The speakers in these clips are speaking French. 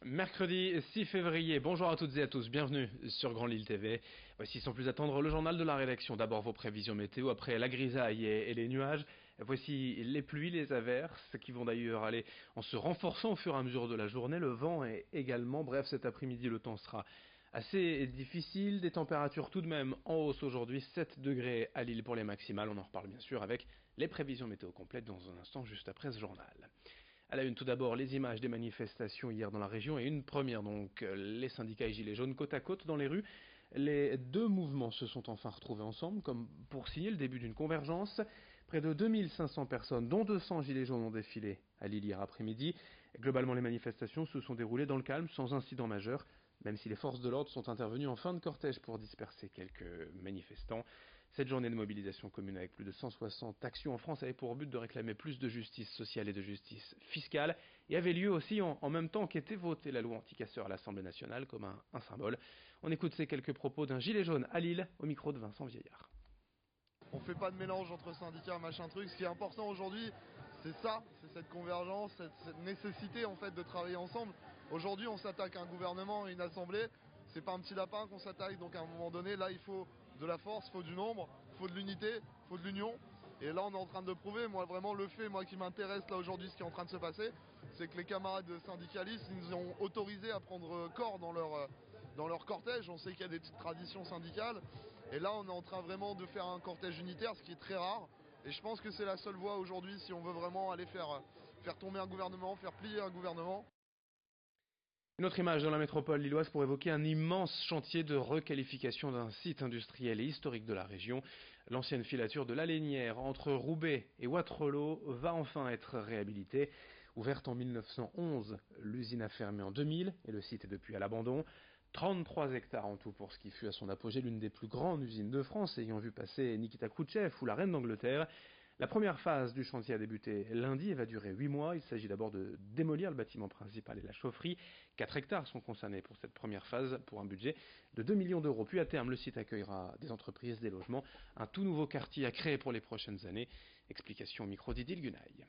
Mercredi 6 février, bonjour à toutes et à tous, bienvenue sur Grand Lille TV. Voici sans plus attendre le journal de la rédaction. D'abord vos prévisions météo, après la grisaille et les nuages. Voici les pluies, les averses qui vont d'ailleurs aller en se renforçant au fur et à mesure de la journée. Le vent est également, bref cet après-midi le temps sera assez difficile. Des températures tout de même en hausse aujourd'hui, 7 degrés à Lille pour les maximales. On en reparle bien sûr avec les prévisions météo complètes dans un instant juste après ce journal. À la une, tout d'abord, les images des manifestations hier dans la région et une première, donc les syndicats et gilets jaunes côte à côte dans les rues. Les deux mouvements se sont enfin retrouvés ensemble, comme pour signer le début d'une convergence. Près de 2500 personnes, dont 200 gilets jaunes, ont défilé à Lille hier après-midi. Globalement, les manifestations se sont déroulées dans le calme, sans incident majeur, même si les forces de l'ordre sont intervenues en fin de cortège pour disperser quelques manifestants. Cette journée de mobilisation commune avec plus de 160 actions en France avait pour but de réclamer plus de justice sociale et de justice fiscale et avait lieu aussi en même temps qu'était votée la loi anti-casseurs à l'Assemblée nationale comme un symbole. On écoute ces quelques propos d'un gilet jaune à Lille au micro de Vincent Vieillard. On fait pas de mélange entre syndicats, machin truc. Ce qui est important aujourd'hui, c'est ça, c'est cette convergence, cette nécessité en fait de travailler ensemble. Aujourd'hui, on s'attaque à un gouvernement et une assemblée. C'est pas un petit lapin qu'on s'attaque, donc à un moment donné, là, il faut de la force, il faut du nombre, il faut de l'unité, il faut de l'union. Et là, on est en train de le prouver. Moi, vraiment, le fait, moi, qui m'intéresse là aujourd'hui, ce qui est en train de se passer, c'est que les camarades syndicalistes, ils nous ont autorisés à prendre corps dans leur cortège. On sait qu'il y a des petites traditions syndicales. Et là, on est en train vraiment de faire un cortège unitaire, ce qui est très rare. Et je pense que c'est la seule voie aujourd'hui si on veut vraiment aller faire tomber un gouvernement, faire plier un gouvernement. Une autre image dans la métropole lilloise pour évoquer un immense chantier de requalification d'un site industriel et historique de la région. L'ancienne filature de l'Alénière entre Roubaix et Wattrelos va enfin être réhabilitée. Ouverte en 1911, l'usine a fermé en 2000 et le site est depuis à l'abandon. 33 hectares en tout pour ce qui fut à son apogée l'une des plus grandes usines de France, ayant vu passer Nikita Khrouchtchev ou la reine d'Angleterre. La première phase du chantier a débuté lundi et va durer 8 mois. Il s'agit d'abord de démolir le bâtiment principal et la chaufferie. 4 hectares sont concernés pour cette première phase pour un budget de 2 millions d'euros. Puis à terme, le site accueillera des entreprises, des logements, un tout nouveau quartier à créer pour les prochaines années. Explication au micro d'Idil Gunaï.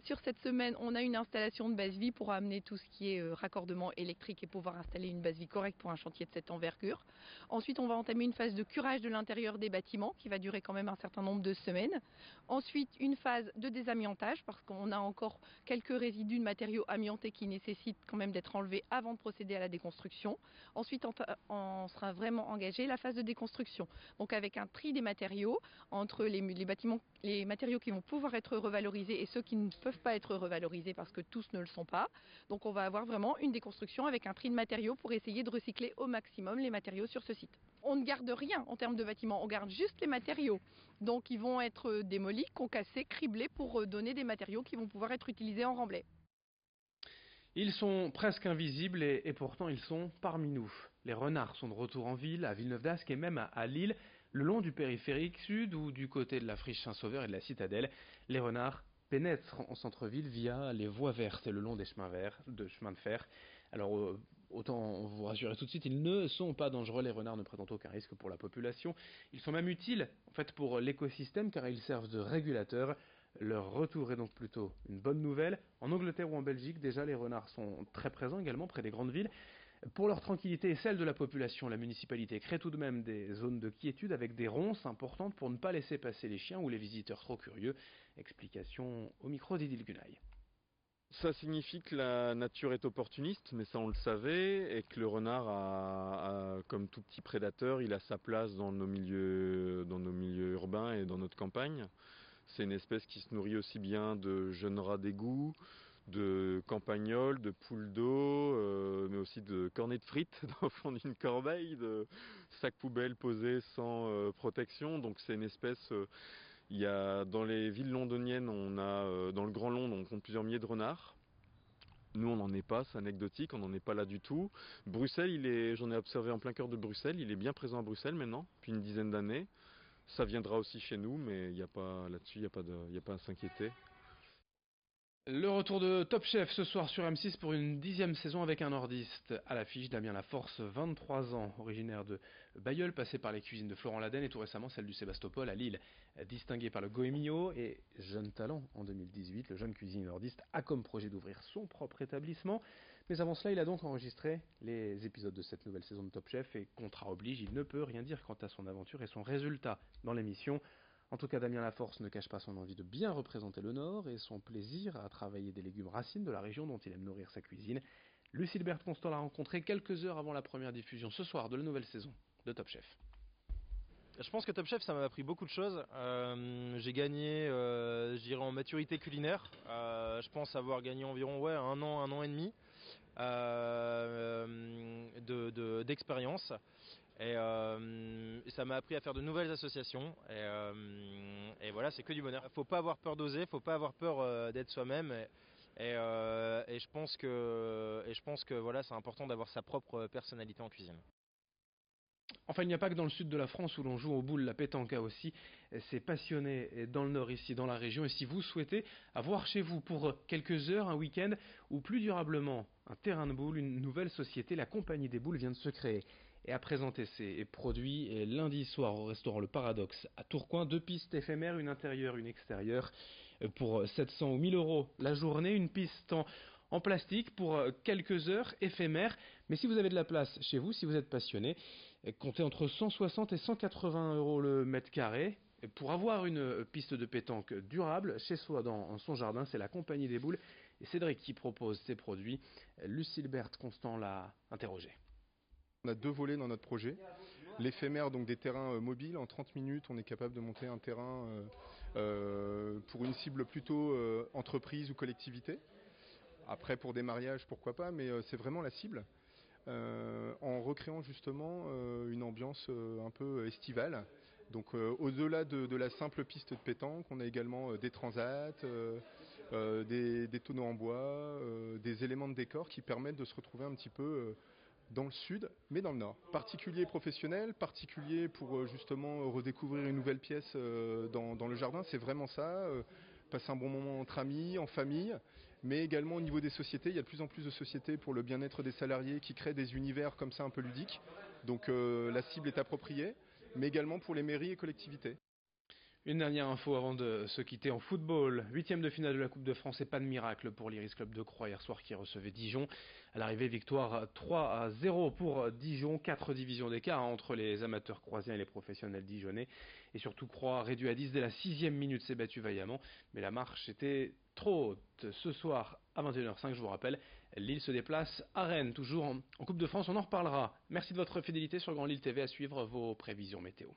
Sur cette semaine, on a une installation de base vie pour amener tout ce qui est raccordement électrique et pouvoir installer une base vie correcte pour un chantier de cette envergure. Ensuite, on va entamer une phase de curage de l'intérieur des bâtiments qui va durer quand même un certain nombre de semaines. Ensuite, une phase de désamiantage parce qu'on a encore quelques résidus de matériaux amiantés qui nécessitent quand même d'être enlevés avant de procéder à la déconstruction. Ensuite, on sera vraiment engagé la phase de déconstruction. Donc avec un tri des matériaux entre les matériaux qui vont pouvoir être revalorisés et ceux qui ne peuvent pas être revalorisés parce que tous ne le sont pas. Donc on va avoir vraiment une déconstruction avec un tri de matériaux pour essayer de recycler au maximum les matériaux sur ce site. On ne garde rien en termes de bâtiments, on garde juste les matériaux. Donc ils vont être démolis, concassés, criblés pour donner des matériaux qui vont pouvoir être utilisés en remblai. Ils sont presque invisibles et pourtant ils sont parmi nous. Les renards sont de retour en ville, à Villeneuve-d'Ascq et même à Lille, le long du périphérique sud ou du côté de la friche Saint-Sauveur et de la citadelle. Les renards pénètrent en centre-ville via les voies vertes et le long des chemins de fer. Alors autant vous rassurer tout de suite, ils ne sont pas dangereux, les renards ne présentent aucun risque pour la population. Ils sont même utiles en fait pour l'écosystème car ils servent de régulateurs. Leur retour est donc plutôt une bonne nouvelle. En Angleterre ou en Belgique, déjà les renards sont très présents également près des grandes villes. Pour leur tranquillité et celle de la population, la municipalité crée tout de même des zones de quiétude avec des ronces importantes pour ne pas laisser passer les chiens ou les visiteurs trop curieux. Explication au micro d'Idil Gunaï. Ça signifie que la nature est opportuniste, mais ça on le savait, et que le renard comme tout petit prédateur, il a sa place dans nos milieux urbains et dans notre campagne. C'est une espèce qui se nourrit aussi bien de jeunes rats d'égout, de campagnols, de poules d'eau, mais aussi de cornets de frites dans le fond d'une corbeille, de sacs poubelles posés sans protection. Donc c'est une espèce. Il y a dans les villes londoniennes, on a dans le Grand Londres, on compte plusieurs milliers de renards. Nous, on n'en est pas, c'est anecdotique, on n'en est pas là du tout. Bruxelles, j'en ai observé en plein cœur de Bruxelles, il est bien présent à Bruxelles maintenant, depuis une dizaine d'années. Ça viendra aussi chez nous, mais il n'y a pas là-dessus, il n'y a pas à s'inquiéter. Le retour de Top Chef ce soir sur M6 pour une 10e saison avec un nordiste à l'affiche. Damien Laforce, 23 ans, originaire de Bailleul, passé par les cuisines de Florent Laden et tout récemment celle du Sébastopol à Lille. Distingué par le Goemio et jeune talent en 2018, le jeune cuisinier nordiste a comme projet d'ouvrir son propre établissement. Mais avant cela, il a donc enregistré les épisodes de cette nouvelle saison de Top Chef et contrat oblige, il ne peut rien dire quant à son aventure et son résultat dans l'émission. En tout cas, Damien Laforce ne cache pas son envie de bien représenter le Nord et son plaisir à travailler des légumes racines de la région dont il aime nourrir sa cuisine. Lucilbert Constant l'a rencontré quelques heures avant la première diffusion ce soir de la nouvelle saison de Top Chef. Je pense que Top Chef, ça m'a appris beaucoup de choses. J'ai gagné, je dirais, en maturité culinaire. Je pense avoir gagné environ un an et demi d'expérience. Et ça m'a appris à faire de nouvelles associations. Et voilà, c'est que du bonheur. Faut pas avoir peur d'oser, faut pas avoir peur d'être soi-même. Et je pense que voilà, c'est important d'avoir sa propre personnalité en cuisine. Enfin, il n'y a pas que dans le sud de la France où l'on joue aux boules, la pétanque a aussi ses passionnés dans le nord ici, dans la région. Et si vous souhaitez avoir chez vous pour quelques heures, un week-end, ou plus durablement un terrain de boules, une nouvelle société, la Compagnie des Boules vient de se créer et a présenté ses produits. Et lundi soir au restaurant Le Paradoxe à Tourcoing, 2 pistes éphémères, une intérieure, une extérieure, pour 700 ou 1000 euros la journée, une piste en plastique pour quelques heures éphémères. Mais si vous avez de la place chez vous, si vous êtes passionné, comptez entre 160 et 180 euros le mètre carré. Pour avoir une piste de pétanque durable chez soi dans son jardin, c'est la Compagnie des Boules et Cédric qui propose ses produits. Lucilbert Constant l'a interrogé. On a 2 volets dans notre projet. L'éphémère, donc des terrains mobiles. En 30 minutes, on est capable de monter un terrain pour une cible plutôt entreprise ou collectivité. Après, pour des mariages, pourquoi pas, mais c'est vraiment la cible. En recréant justement une ambiance un peu estivale. Donc au-delà de la simple piste de pétanque, on a également des transats, des tonneaux en bois, des éléments de décor qui permettent de se retrouver un petit peu dans le sud, mais dans le nord. Particulier professionnel, particulier pour justement redécouvrir une nouvelle pièce dans le jardin, c'est vraiment ça. Passer un bon moment entre amis, en famille, mais également au niveau des sociétés. Il y a de plus en plus de sociétés pour le bien-être des salariés qui créent des univers comme ça un peu ludiques. Donc la cible est appropriée, mais également pour les mairies et collectivités. Une dernière info avant de se quitter en football. 8e de finale de la Coupe de France et pas de miracle pour l'Iris Club de Croix hier soir qui recevait Dijon. À l'arrivée, victoire 3-0 pour Dijon. 4 divisions d'écart entre les amateurs croisiens et les professionnels dijonnais. Et surtout, Croix réduit à 10 dès la 6e minute, s'est battu vaillamment. Mais la marche était trop haute. Ce soir à 21h05, je vous rappelle, Lille se déplace à Rennes, toujours en Coupe de France. On en reparlera. Merci de votre fidélité sur Grand Lille TV, à suivre vos prévisions météo.